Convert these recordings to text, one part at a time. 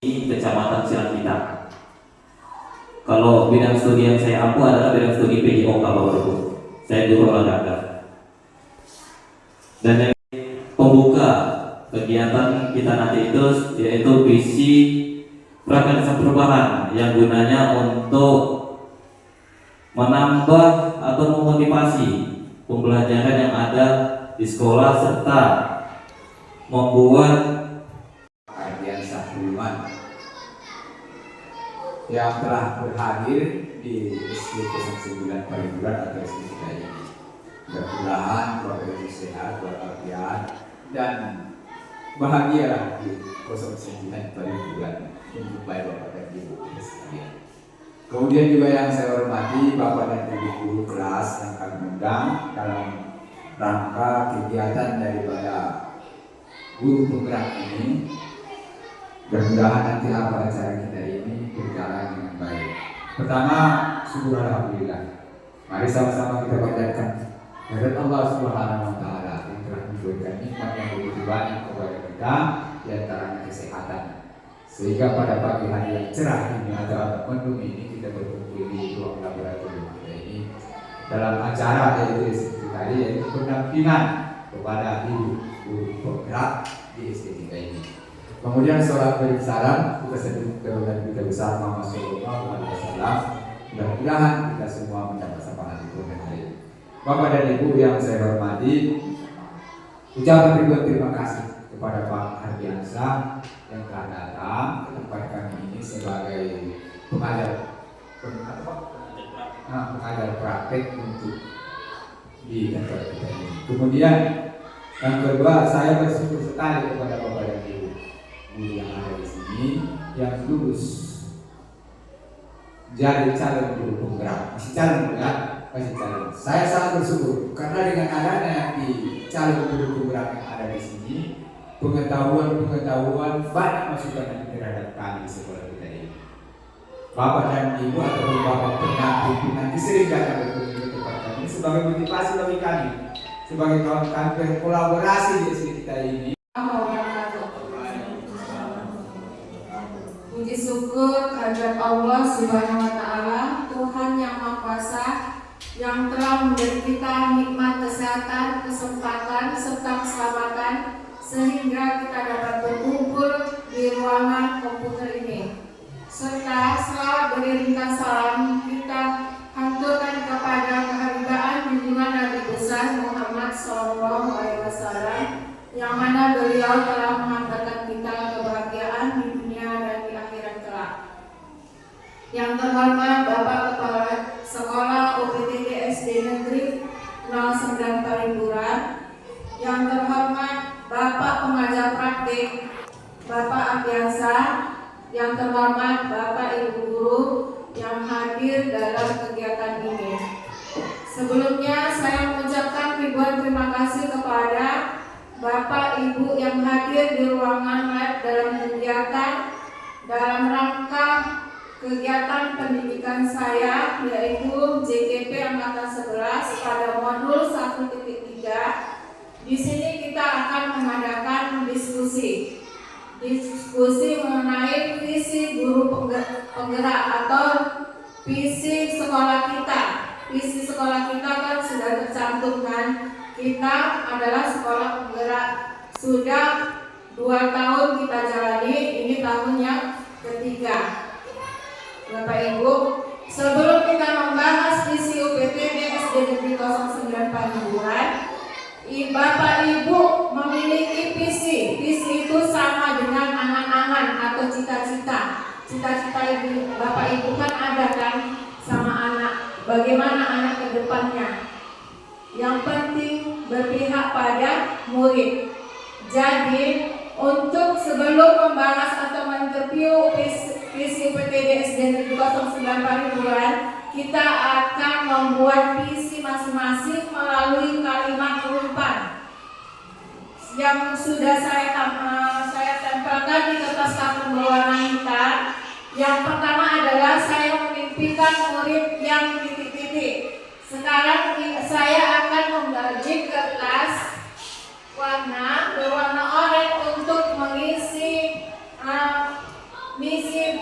di Kecamatan Silangkita. Kalau bidang studi yang saya ampu adalah bidang studi PJOK Bapak Ibu. Saya guru olahraga. Dan yang pembuka kegiatan kita nanti itu yaitu visi prakarya perubahan yang gunanya untuk menambah atau memotivasi pembelajaran yang ada di sekolah serta membuat kajian Sahuluman yang telah berhadir di SD 09 Pariburan atau SD kita ini. Mudah-mudahan Bapak Ibu sehat walafiat dan bahagialah di 09 Pariburan untuk baik Bapak dan Ibu sekalian. Kemudian juga yang saya hormati Bapak dan Ibu guru kelas yang kami undang dalam rangka kegiatan daripada guru penggerak ini. Mudah-mudahan nanti apa acara kita ini berjalan dengan baik. Pertama, syukur alhamdulillah. Mari sama-sama kita panjatkan kehadirat Allah Subhanahu wa taala yang telah memberikan nikmat yang begitu banyak kepada kita, di antaranya kesehatan. Sehingga pada pagi hari yang cerah ini atau mendung ini kita berkumpul di ruang laboratorium kita ini dalam acara yaitu seperti tadi yaitu pendampingan kepada ibu guru penggerak di SD kita ini. Kemudian sholat salam kita sebut dan kita besar Muhammad Sallallahu Alaihi Wasallam. Mudah-mudahan kita semua mendapat syafaat itu hari. Bapak dan Ibu yang saya hormati, ucapan ribuan terima kasih kepada Pak Ardiansyah yang telah datang ke tempat kami ini sebagai pengajar praktek untuk di tempat kita ini. Kemudian yang kedua, saya bersyukur sekali kepada Bapak dan Ibu yang ada di sini yang lulus jadi calon guru penggerak, masih calon ya, masih calon. Saya sangat bersyukur karena dengan adanya di calon guru penggerak yang ada di sini, pengetahuan banyak masukan yang terhadap kami di sekolah kita ini. Bapak dan Ibu atau Bapak pendamping nanti sering datang berkunjung ke tempat kami sebagai motivasi bagi kami, sebagai kawan kami berkolaborasi di sini kita ini. Puji syukur kehadirat Allah Subhanahu wa taala, Tuhan yang Maha Kuasa yang telah memberi kita nikmat kesehatan, kesempatan serta keselamatan sehingga kita dapat berkumpul di ruangan komputer ini. Serta selalu beriringkan salam kita haturkan kepada kehadiran junjungan Nabi besar Muhammad Sallallahu Alaihi Wasallam yang mana beliau telah mengantarkan kita kebahagiaan di dunia dan di akhirat kelak. Yang terhormat Bapak Kepala Sekolah UPTD SD Negeri 09 Pariburan, yang terhormat Bapak Pengajar Praktik Bapak Ardiansyah, yang terhormat Bapak Ibu Guru yang hadir dalam kegiatan ini. Sebelumnya saya mengucapkan ribuan terima kasih kepada Bapak Ibu yang hadir di ruangan lab dalam kegiatan dalam rangka kegiatan pendidikan saya yaitu JKP Angkatan 11 pada modul 1.3. Di sini kita akan mengadakan diskusi mengenai visi guru penggerak atau visi sekolah kita. Visi sekolah kita kan sudah tercantum kan. Kita adalah sekolah penggerak, sudah 2 tahun kita jalani, ini tahun yang ketiga. Bapak Ibu, sebelum kita membahas visi UPTD SD Negeri 09 Pariburan, Bapak Ibu memiliki visi. Visi itu sama dengan angan-angan atau cita-cita. Cita-cita Bapak Ibu kan ada kan sama anak. Bagaimana anak ke depannya? Yang penting berpihak pada murid. Jadi untuk sebelum membahas atau menginterview visi UPTD SD Negeri 09 Pariburan, kita akan membuat visi masing-masing melalui kalimat umpan yang sudah saya tempelkan di kertas karton berwarna hitam. Yang pertama adalah saya memimpikan murid yang titik-titik. Sekarang saya akan membagi kertas warna berwarna oranye untuk mengisi misi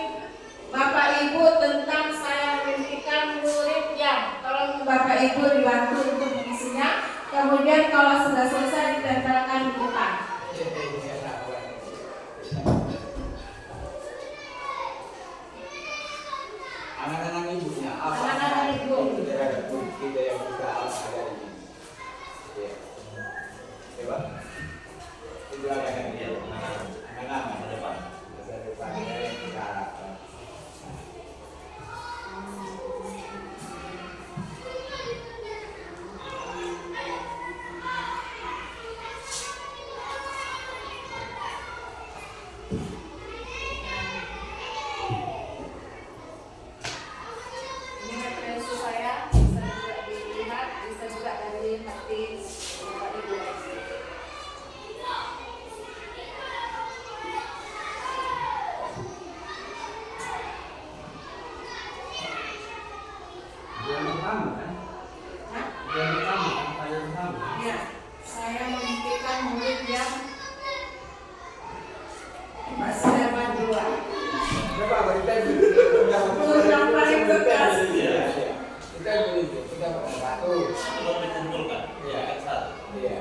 Bapak Ibu tentang saya memimpikan murid yang, tolong Bapak Ibu dibantu untuk mengisinya. Kemudian kalau sudah selesai ditempelkan di depan. Anak-anak ibunya apa? Anak-anak ibu. Kita yang kita ada ini. Ya. Coba. Itu ada kan dia. Anak-anak di depan. Masa depan yang kita harapkan. Ini referensi saya, bisa juga dilihat, bisa juga dari hati Bapak Ibu. Yang pertama kan? Hah? Yang pertama kan? Yang pertama. Ya, saya memimpikan murid yang masih dapat 2. Coba kita Murid yang paling bekas. Kita beli kita satu. Belum dikumpulkan. Iya. Satu. Iya.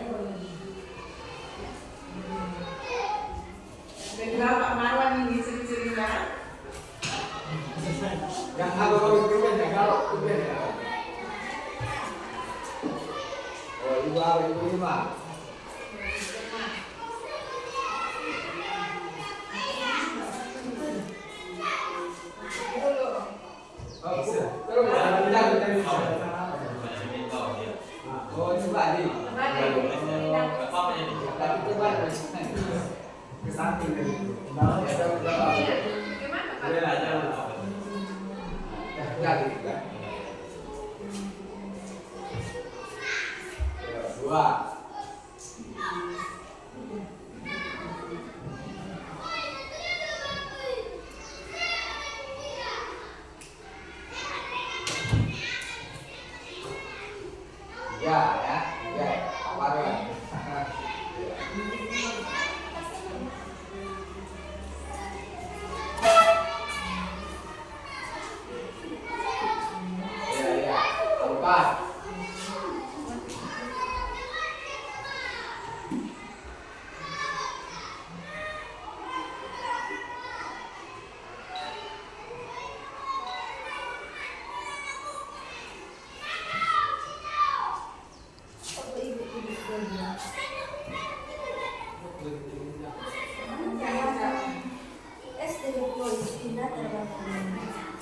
Kedua Pak Marwan ini ciri-cirinya. Yang kalau itu kan yang kalau itu ya. Oh, ibu lima. Oh, bisa. Terus kita bisa. Oh, coba di. Tapi coba ke samping dari itu. Nah, ya coba. Gimana Pak? Boleh aja. Jadi kita. Dua. Ya, apa ya? Ya, empat.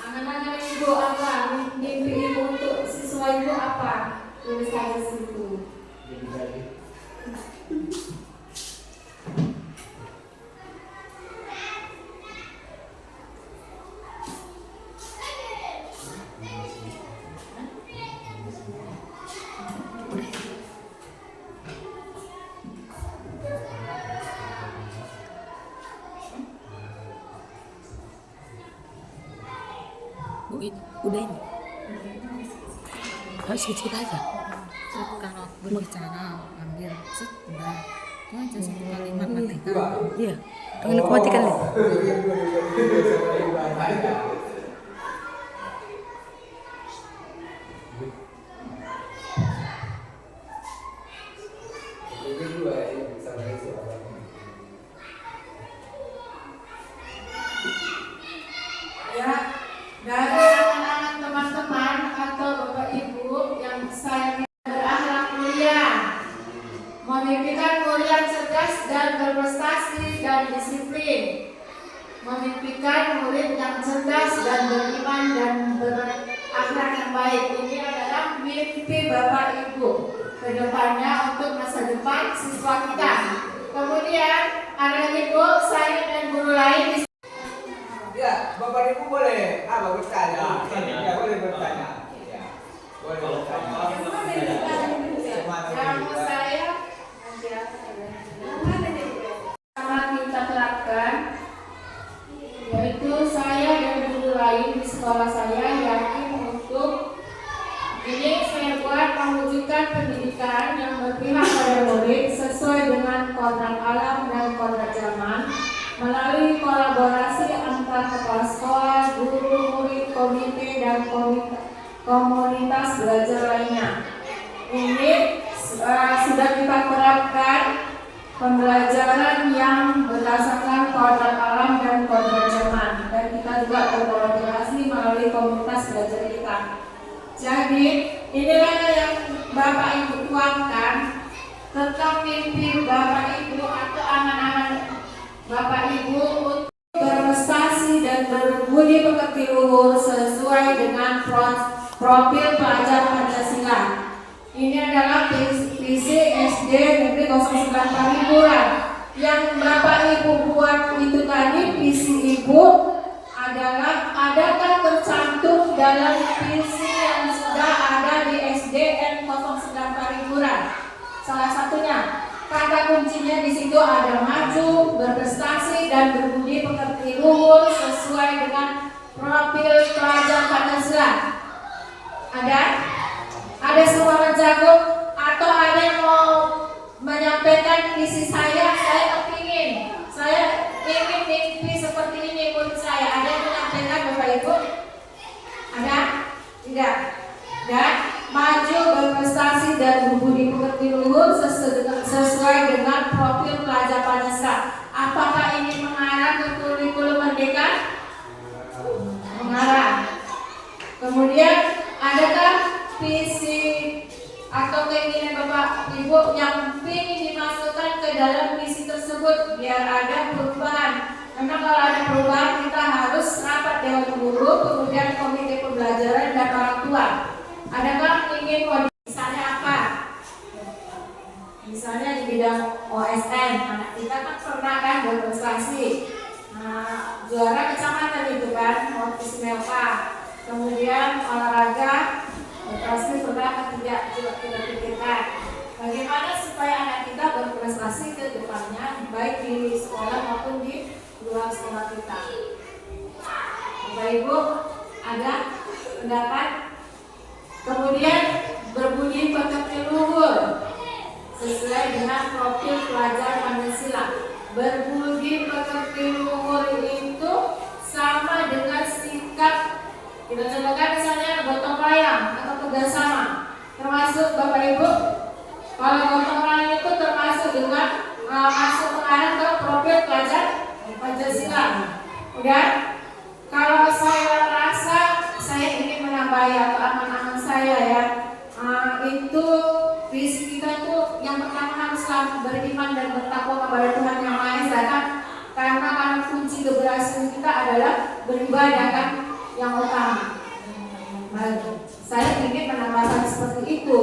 Anak-anak ibu apa? Mimpi ibu untuk siswa ibu apa? Tulis saja situ. Udah ini harus kecil aja kalau berbicara ambil set udah itu aja satu kalimat matikan iya dengan aku matikan lihat Ya, dari anak-anak teman-teman atau Bapak Ibu yang saya berakhlak mulia, memimpikan murid yang cerdas dan berprestasi dan disiplin, memimpikan murid yang cerdas dan beriman dan berakhlak yang baik. Ini adalah mimpi Bapak Ibu ke depannya untuk masa depan siswa kita. Kemudian anak ibu, saya dan guru lain Ya, Bapak Ibu boleh bertanya. Ya, boleh bertanya. Ya. Boleh bertanya. yang saya sama kita terapkan, yaitu saya dan guru lain di sekolah saya yakin untuk ini saya buat mewujudkan pendidikan yang berpihak pada murid sesuai dengan kodrat alam dan kodrat zaman melalui kolaborasi antar pembelajaran yang berdasarkan kodrat alam dan kodrat zaman, dan kita juga berkolaborasi melalui komunitas belajar kita. Jadi inilah yang Bapak Ibu tuangkan tentang mimpi Bapak Ibu atau anak-anak Bapak Ibu untuk berprestasi dan berbudi pekerti luhur sesuai dengan profil pelajar Pancasila. Ini adalah visi SD Negeri 09 Paripurna. Yang Bapak Ibu buat itu tadi, visi Ibu adalah adakah tercantum dalam visi yang sudah ada di SDN 09 Paripurna. Salah satunya kata kuncinya di situ ada maju, berprestasi dan berbudi pekerti luhur sesuai dengan profil pelajar Pancasila. Ada suara jago atau ada yang mau menyampaikan visi saya ingin mimpi seperti ini menurut saya. Ada yang menyampaikan Bapak Ibu? Ada? Tidak? Dan maju, berprestasi dan berbudi pekerti luhur sesuai dengan profil pelajar Pancasila. Apakah ini mengarah ke kurikulum merdeka? Mengarah. Kemudian adakah visi atau keinginan Bapak Ibu yang ingin dimasukkan ke dalam visi tersebut biar ada perubahan? Karena kalau ada perubahan kita harus rapat dewan guru, kemudian komite pembelajaran dan orang tua. Adakah ingin misalnya apa? Misalnya di bidang OSN, anak kita kan pernah kan berprestasi, juara kecamatan itu kan, istimewa. Kemudian olahraga, berprestasi pernah ketiga juga kita pikirkan. Bagaimana supaya anak kita berprestasi ke depannya, baik di sekolah maupun di luar sekolah kita. Bapak Ibu, ada pendapat? Kemudian berbudi pekerti luhur sesuai dengan profil pelajar Pancasila. Berbudi pekerti luhur itu sama dengan sikap. Kita contohkan misalnya gotong royong atau kerjasama. Termasuk Bapak Ibu, kalau gotong royong itu termasuk dengan masuk mengarah ke profil pelajar Pancasila. Kemudian kalau saya rasa saya ingin menambahi atau aman-aman saya ya, itu visi kita itu yang pertama haruslah beriman dan bertakwa kepada Tuhan Yang Maha Esa kan, karena kunci keberhasilan kita adalah beribadah kan yang utama. Saya ingin menambahkan seperti itu.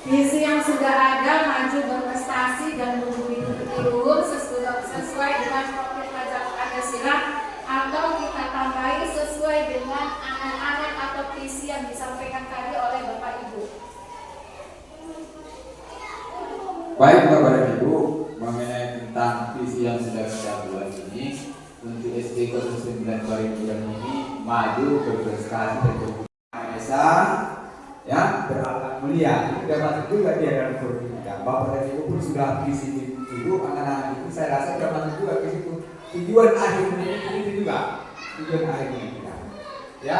Visi yang sudah ada, maju, berprestasi dan berbudi pekerti luhur sesuai dengan profil pelajar Pancasila, atau kita tambahi sesuai dengan anak-anak atau visi yang disampaikan tadi oleh Bapak Ibu. Baik Bapak dan Ibu, mengenai tentang visi yang sudah kita buat ini untuk SD 09 Paripurna ini, maju, berprestasi dan berbudi Esa ya, berakhlak mulia. Itu dapat juga dia dalam kurikulum kita. Bapak dan Ibu pun sudah visi Ibu, anak-anak itu saya rasa sudah masuk juga ke situ. Tujuan akhirnya itu juga tujuan akhirnya kita. Ya,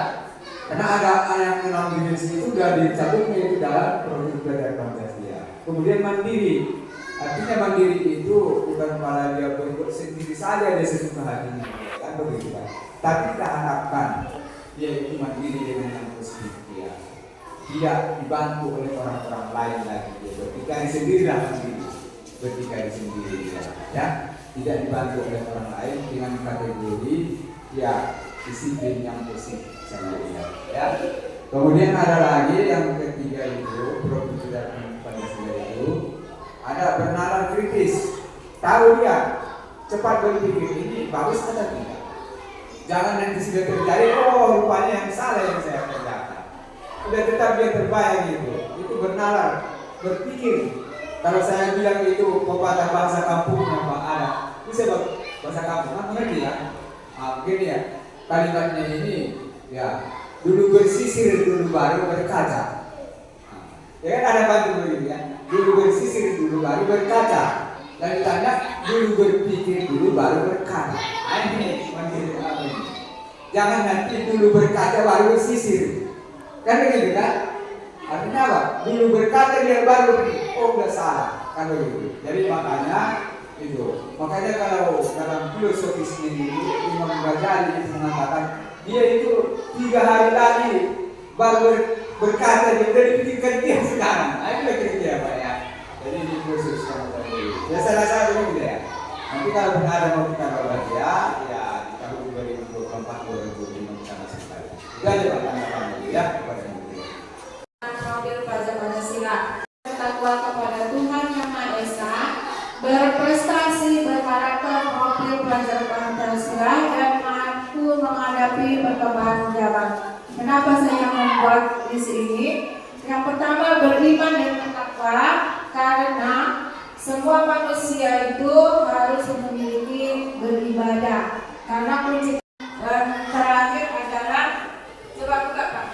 karena ada yang enam dimensi itu sudah dicabutnya itu dalam profil pelajar Pancasila. Kemudian mandiri. Artinya mandiri itu bukan malah dia berbuat sendiri saja dia sesuka hatinya, kan begitu kan? Tapi kita harapkan dia itu mandiri dengan yang positif dia. Tidak dibantu oleh orang-orang lain lagi, dia berdikari sendirilah mandiri, berdikari sendiri dia, ya. Tidak dibantu oleh orang lain dengan kategori ya disiplin yang positif sama dia, ya. Kemudian ada lagi yang ketiga itu profil Pancasila itu. Ada bernalar kritis, tahu dia, cepat berpikir ini bagus atau tidak. Jangan nanti sudah terjadi, oh rupanya yang salah yang saya kerjakan. Udah tetap dia terbayang gitu. Itu bernalar, berpikir. Kalau saya bilang itu pepatah bahasa kampungnya Pak ada, bisa bahasa kampung, kan mengerti ya? Mungkin ya kalimatnya ini ya dulu bersisir dulu baru berkaca. Ya kan ada bantu begitu ya. Dulu bersisir dulu baru berkaca. Dan ditanya dulu berpikir dulu baru berkaca. Ini mandiri apa ini? Jangan nanti dulu berkaca baru bersisir. Kan begitu kan? Artinya apa? Dulu berkata dia baru berpikir. Oh udah salah. kan begitu. Jadi makanya kalau dalam filosofi sendiri Imam Ghazali itu mengatakan dia itu 3 hari lagi baru berkata dia udah dipikirkan dia sekarang. Nah, itu kira-kira Pak ya. Jadi di filosofi tadi. Ya saya rasa begitu ya. Nanti kalau ada mau kita bahas ya di tahun 2024-2025 kita masih sekali. Jadi Pak tanggapan ya kepada Mobil pajak Pancasila, bertakwa kepada Tuhan Yang Maha Esa, berprestasi, berkarakter, mobil pelajar Pancasila, dan mampu menghadapi perkembangan zaman. Kenapa saya membuat di sini? Yang pertama, beriman dan bertakwa, karena semua manusia itu harus memiliki beribadah. Karena kunci terakhir adalah, coba buka Pak.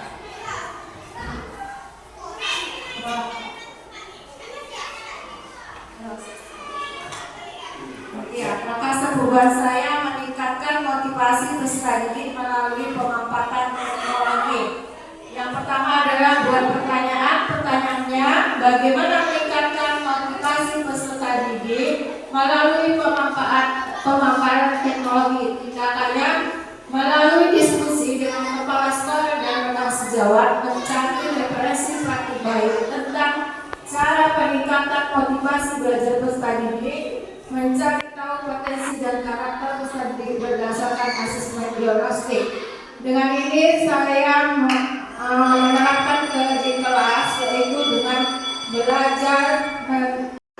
Ya, maka sebuah saya meningkatkan motivasi peserta didik melalui pemampatan teknologi. Yang pertama adalah buat pertanyaannya, bagaimana meningkatkan motivasi peserta didik melalui pemaparan teknologi. Tindakannya melalui diskusi dengan kepala sekolah dan rekan sejawat, mencari referensi praktik baik tentang cara peningkatan motivasi belajar peserta didik, mencari tahu potensi dan karakter peserta didik berdasarkan asesmen diagnostik. Dengan ini saya menerapkan di kelas, yaitu dengan belajar.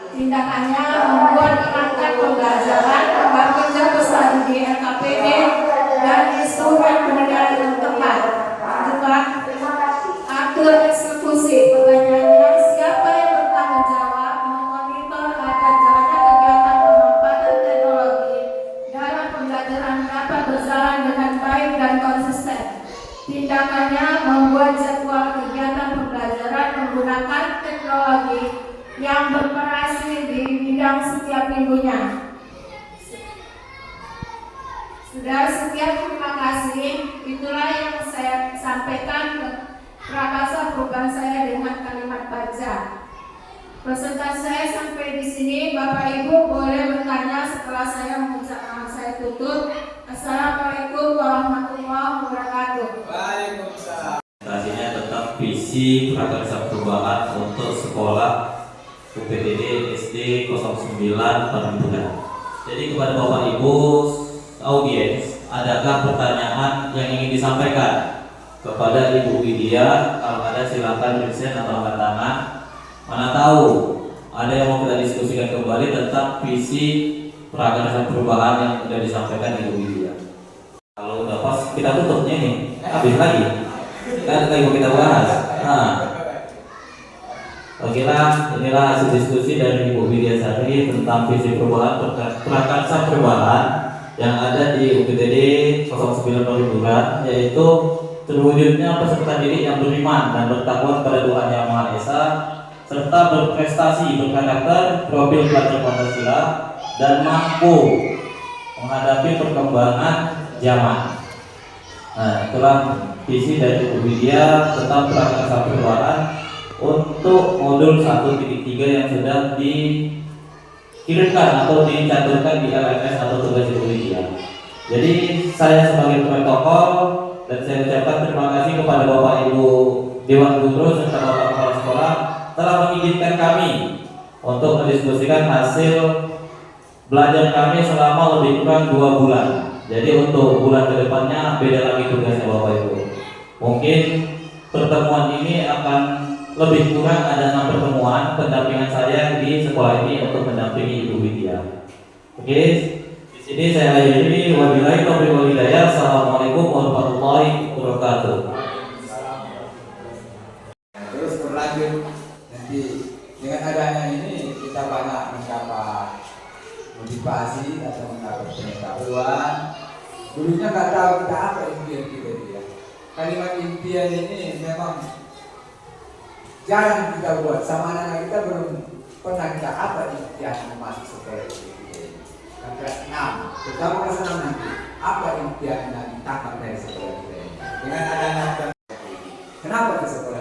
Tindakannya membuat perangkat pembelajaran, tempat kerja peserta didik LKPD, dan instrumen penilaian yang tepat. Juga atur eksekusi. Pertanyaannya, siapa yang bertanggung jawab memonitor agar jalannya kegiatan pemaparan teknologi dalam pembelajaran dapat berjalan dengan baik dan konsisten. Tindakannya membuat jadwal kegiatan pembelajaran menggunakan teknologi yang bervariasi di bidang setiap minggunya. Sudah, sekian, terima kasih. Itulah yang saya sampaikan prakasa perubahan saya dengan kalimat baca. Presentasi saya sampai di sini. Bapak Ibu boleh bertanya setelah saya mengucapkan saya tutup. Assalamualaikum warahmatullahi wabarakatuh. Waalaikumsalam. Presentasinya tentang visi prakarsa perubahan untuk sekolah UPTD SD 09 Parimpunan. Jadi kepada Bapak Ibu audiens, adakah pertanyaan yang ingin disampaikan kepada Ibu Widya? Kalau ada silakan present atau angkat tangan. Mana tahu ada yang mau kita diskusikan kembali tentang visi prakarsa perubahan yang sudah disampaikan Ibu Widya. Kalau udah pas kita tutupnya nih, habis lagi. Kan lagi mau kita bahas. Nah, oke lah, inilah hasil diskusi dari Ibu Widya Sari tentang visi perubahan prakarsa perubahan yang ada di UPTD 09 Parimpunan, yaitu terwujudnya peserta didik yang beriman dan bertakwa kepada Tuhan Yang Maha Esa, serta berprestasi, berkarakter, profil pelajar Pancasila, dan mampu menghadapi perkembangan zaman. Nah, itulah visi dari Ibu Widya tentang prakarsa perubahan untuk modul 1.3 yang sudah dikirimkan atau dicantumkan di LMS atau tugas Ibu Widya. Jadi saya sebagai protokol dan saya ucapkan terima kasih kepada Bapak Ibu Dewan Guru serta Bapak Kepala Sekolah telah mengizinkan kami untuk mendiskusikan hasil belajar kami selama lebih kurang 2 bulan. Jadi untuk bulan kedepannya beda lagi tugasnya Bapak Ibu. Mungkin pertemuan ini akan lebih kurang ada 6 pertemuan pendampingan saya di sekolah ini untuk mendampingi Ibu Widya. Oke, di sini saya akhiri. Wabillahi taufiq wal hidayah. Assalamualaikum warahmatullahi wabarakatuh. Terus berlanjut nanti dengan adanya ini kita banyak mendapat motivasi atau mendapat pengetahuan. Dulunya nggak tahu kita apa impian kita dia. Kalimat impian ini memang jarang kita buat, sama anak kita belum pernah kita apa impian masuk sekolah ini. Kelas 6, terutama kelas 6 nanti apa impian yang ditangkap dari sekolah kita ini. Dengan adanya kenapa ke sekolah